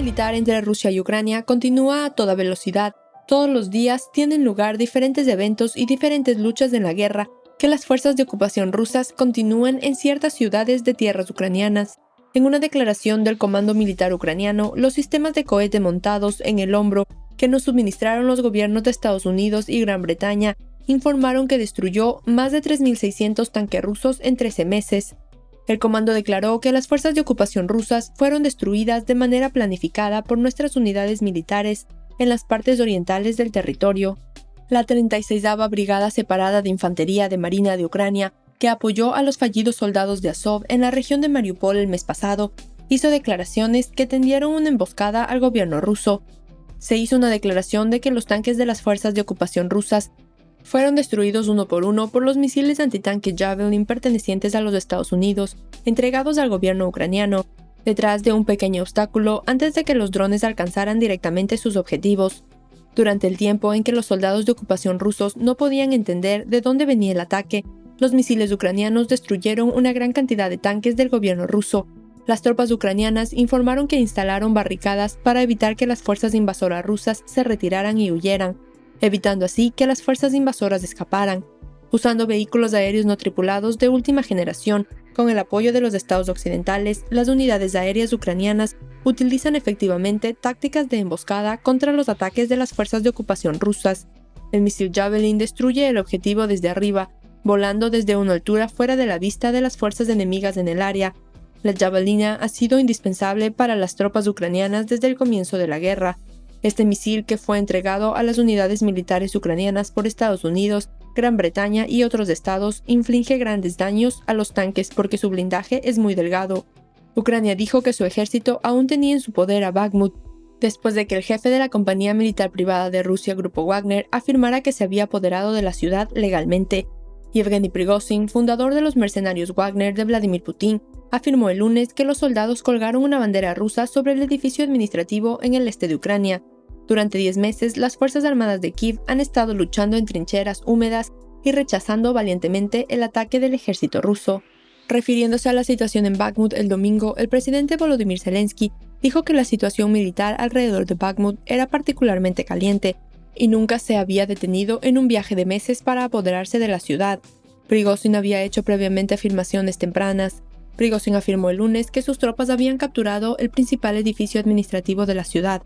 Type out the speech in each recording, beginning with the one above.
militar entre Rusia y Ucrania continúa a toda velocidad. Todos los días tienen lugar diferentes eventos y diferentes luchas en la guerra que las fuerzas de ocupación rusas continúan en ciertas ciudades de tierras ucranianas. En una declaración del Comando Militar Ucraniano, los sistemas de cohete montados en el hombro que nos suministraron los gobiernos de Estados Unidos y Gran Bretaña informaron que destruyó más de 3.600 tanques rusos en 13 meses. El comando declaró que las fuerzas de ocupación rusas fueron destruidas de manera planificada por nuestras unidades militares en las partes orientales del territorio. La 36ª Brigada Separada de Infantería de Marina de Ucrania, que apoyó a los fallidos soldados de Azov en la región de Mariupol el mes pasado, hizo declaraciones que tendieron una emboscada al gobierno ruso. Se hizo una declaración de que los tanques de las fuerzas de ocupación rusas fueron destruidos uno por uno por los misiles antitanque Javelin pertenecientes a los Estados Unidos, entregados al gobierno ucraniano, detrás de un pequeño obstáculo antes de que los drones alcanzaran directamente sus objetivos. Durante el tiempo en que los soldados de ocupación rusos no podían entender de dónde venía el ataque, los misiles ucranianos destruyeron una gran cantidad de tanques del gobierno ruso. Las tropas ucranianas informaron que instalaron barricadas para evitar que las fuerzas invasoras rusas se retiraran y huyeran, evitando así que las fuerzas invasoras escaparan. Usando vehículos aéreos no tripulados de última generación, con el apoyo de los estados occidentales, las unidades aéreas ucranianas utilizan efectivamente tácticas de emboscada contra los ataques de las fuerzas de ocupación rusas. El misil Javelin destruye el objetivo desde arriba, volando desde una altura fuera de la vista de las fuerzas enemigas en el área. La javelina ha sido indispensable para las tropas ucranianas desde el comienzo de la guerra. Este misil, que fue entregado a las unidades militares ucranianas por Estados Unidos, Gran Bretaña y otros estados, inflige grandes daños a los tanques porque su blindaje es muy delgado. Ucrania dijo que su ejército aún tenía en su poder a Bakhmut, después de que el jefe de la compañía militar privada de Rusia, Grupo Wagner, afirmara que se había apoderado de la ciudad legalmente. Yevgeny Prigozhin, fundador de los mercenarios Wagner de Vladimir Putin, afirmó el lunes que los soldados colgaron una bandera rusa sobre el edificio administrativo en el este de Ucrania. Durante 10 meses, las Fuerzas Armadas de Kiev han estado luchando en trincheras húmedas y rechazando valientemente el ataque del ejército ruso. Refiriéndose a la situación en Bakhmut el domingo, el presidente Volodymyr Zelensky dijo que la situación militar alrededor de Bakhmut era particularmente caliente y nunca se había detenido en un viaje de meses para apoderarse de la ciudad. Prigozhin había hecho previamente afirmaciones tempranas. Prigozhin afirmó el lunes que sus tropas habían capturado el principal edificio administrativo de la ciudad,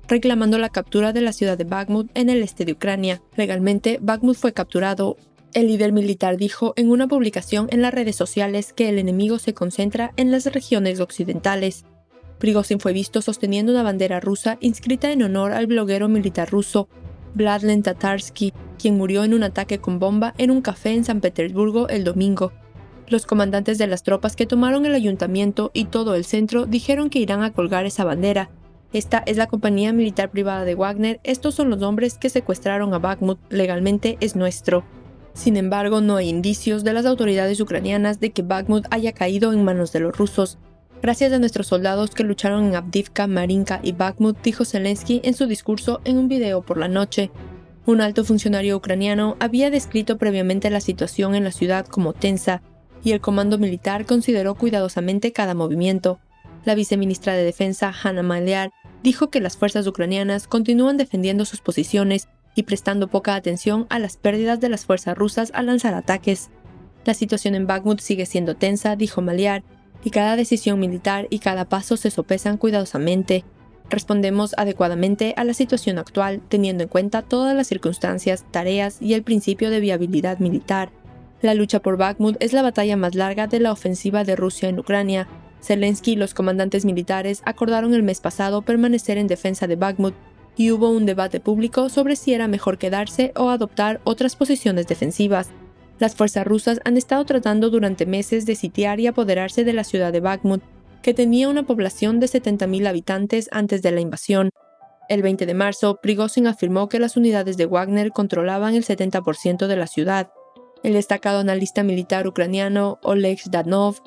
reclamando la captura de la ciudad de Bakhmut en el este de Ucrania. Legalmente, Bakhmut fue capturado. El líder militar dijo en una publicación en las redes sociales que el enemigo se concentra en las regiones occidentales. Prigozhin fue visto sosteniendo una bandera rusa inscrita en honor al bloguero militar ruso Vladlen Tatarsky, quien murió en un ataque con bomba en un café en San Petersburgo el domingo. Los comandantes de las tropas que tomaron el ayuntamiento y todo el centro dijeron que irán a colgar esa bandera. Esta es la compañía militar privada de Wagner, estos son los hombres que secuestraron a Bakhmut, legalmente es nuestro. Sin embargo, no hay indicios de las autoridades ucranianas de que Bakhmut haya caído en manos de los rusos. Gracias a nuestros soldados que lucharon en Avdiivka, Marinka y Bakhmut, dijo Zelensky en su discurso en un video por la noche. Un alto funcionario ucraniano había descrito previamente la situación en la ciudad como tensa, y el comando militar consideró cuidadosamente cada movimiento. La viceministra de Defensa, Hanna Maliar, dijo que las fuerzas ucranianas continúan defendiendo sus posiciones y prestando poca atención a las pérdidas de las fuerzas rusas al lanzar ataques. La situación en Bakhmut sigue siendo tensa, dijo Maliar, y cada decisión militar y cada paso se sopesan cuidadosamente. Respondemos adecuadamente a la situación actual, teniendo en cuenta todas las circunstancias, tareas y el principio de viabilidad militar. La lucha por Bakhmut es la batalla más larga de la ofensiva de Rusia en Ucrania. Zelensky y los comandantes militares acordaron el mes pasado permanecer en defensa de Bakhmut, y hubo un debate público sobre si era mejor quedarse o adoptar otras posiciones defensivas. Las fuerzas rusas han estado tratando durante meses de sitiar y apoderarse de la ciudad de Bakhmut, que tenía una población de 70.000 habitantes antes de la invasión. El 20 de marzo, Prigozhin afirmó que las unidades de Wagner controlaban el 70% de la ciudad. El destacado analista militar ucraniano Oleg Zhdanov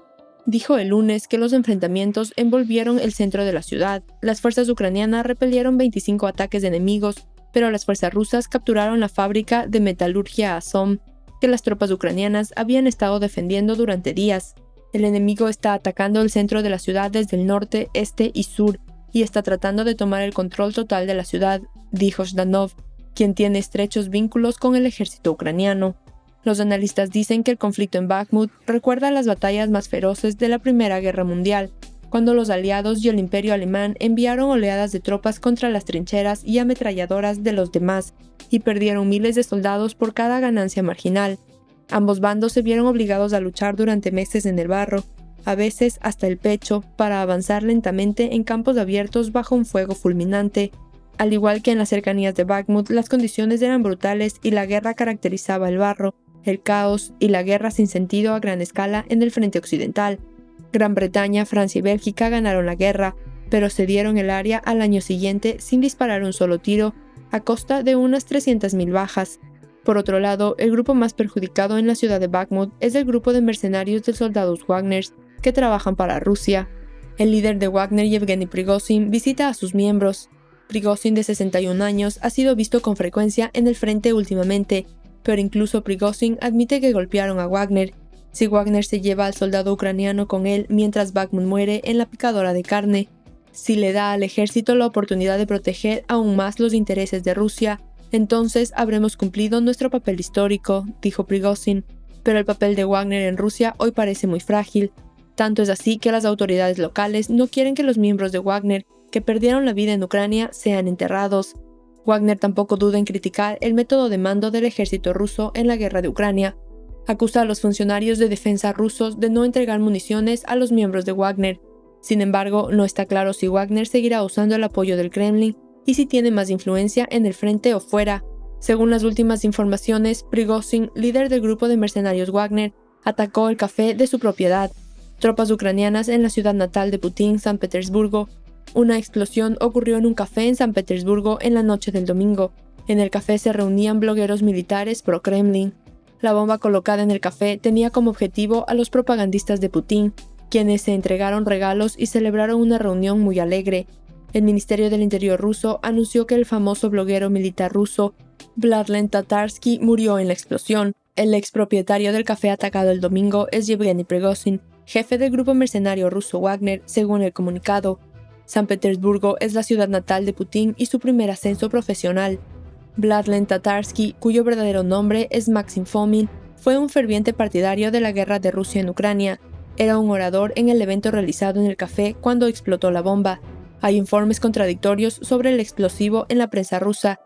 dijo el lunes que los enfrentamientos envolvieron el centro de la ciudad. Las fuerzas ucranianas repelieron 25 ataques de enemigos, pero las fuerzas rusas capturaron la fábrica de metalurgia Azom, que las tropas ucranianas habían estado defendiendo durante días. El enemigo está atacando el centro de la ciudad desde el norte, este y sur, y está tratando de tomar el control total de la ciudad, dijo Zhdanov, quien tiene estrechos vínculos con el ejército ucraniano. Los analistas dicen que el conflicto en Bakhmut recuerda a las batallas más feroces de la Primera Guerra Mundial, cuando los aliados y el Imperio alemán enviaron oleadas de tropas contra las trincheras y ametralladoras de los demás, y perdieron miles de soldados por cada ganancia marginal. Ambos bandos se vieron obligados a luchar durante meses en el barro, a veces hasta el pecho, para avanzar lentamente en campos abiertos bajo un fuego fulminante. Al igual que en las cercanías de Bakhmut, las condiciones eran brutales y la guerra caracterizaba el barro, el caos y la guerra sin sentido a gran escala en el frente occidental. Gran Bretaña, Francia y Bélgica ganaron la guerra, pero cedieron el área al año siguiente sin disparar un solo tiro, a costa de unas 300.000 bajas. Por otro lado, el grupo más perjudicado en la ciudad de Bakhmut es el grupo de mercenarios de soldados Wagner que trabajan para Rusia. El líder de Wagner, Yevgeny Prigozhin, visita a sus miembros. Prigozhin, de 61 años, ha sido visto con frecuencia en el frente últimamente, pero incluso Prigozhin admite que golpearon a Wagner. Si Wagner se lleva al soldado ucraniano con él mientras Bakhmut muere en la picadora de carne, si le da al ejército la oportunidad de proteger aún más los intereses de Rusia, entonces habremos cumplido nuestro papel histórico, dijo Prigozhin. Pero el papel de Wagner en Rusia hoy parece muy frágil. Tanto es así que las autoridades locales no quieren que los miembros de Wagner que perdieron la vida en Ucrania sean enterrados. Wagner tampoco duda en criticar el método de mando del ejército ruso en la guerra de Ucrania. Acusa a los funcionarios de defensa rusos de no entregar municiones a los miembros de Wagner. Sin embargo, no está claro si Wagner seguirá usando el apoyo del Kremlin y si tiene más influencia en el frente o fuera. Según las últimas informaciones, Prigozhin, líder del grupo de mercenarios Wagner, atacó el café de su propiedad. Tropas ucranianas en la ciudad natal de Putin, San Petersburgo. Una explosión ocurrió en un café en San Petersburgo en la noche del domingo. En el café se reunían blogueros militares pro-Kremlin. La bomba colocada en el café tenía como objetivo a los propagandistas de Putin, quienes se entregaron regalos y celebraron una reunión muy alegre. El Ministerio del Interior ruso anunció que el famoso bloguero militar ruso Vladlen Tatarsky murió en la explosión. El expropietario del café atacado el domingo es Yevgeny Prigozhin, jefe del grupo mercenario ruso Wagner, según el comunicado. San Petersburgo es la ciudad natal de Putin y su primer ascenso profesional. Vladlen Tatarsky, cuyo verdadero nombre es Maxim Fomin, fue un ferviente partidario de la guerra de Rusia en Ucrania. Era un orador en el evento realizado en el café cuando explotó la bomba. Hay informes contradictorios sobre el explosivo en la prensa rusa,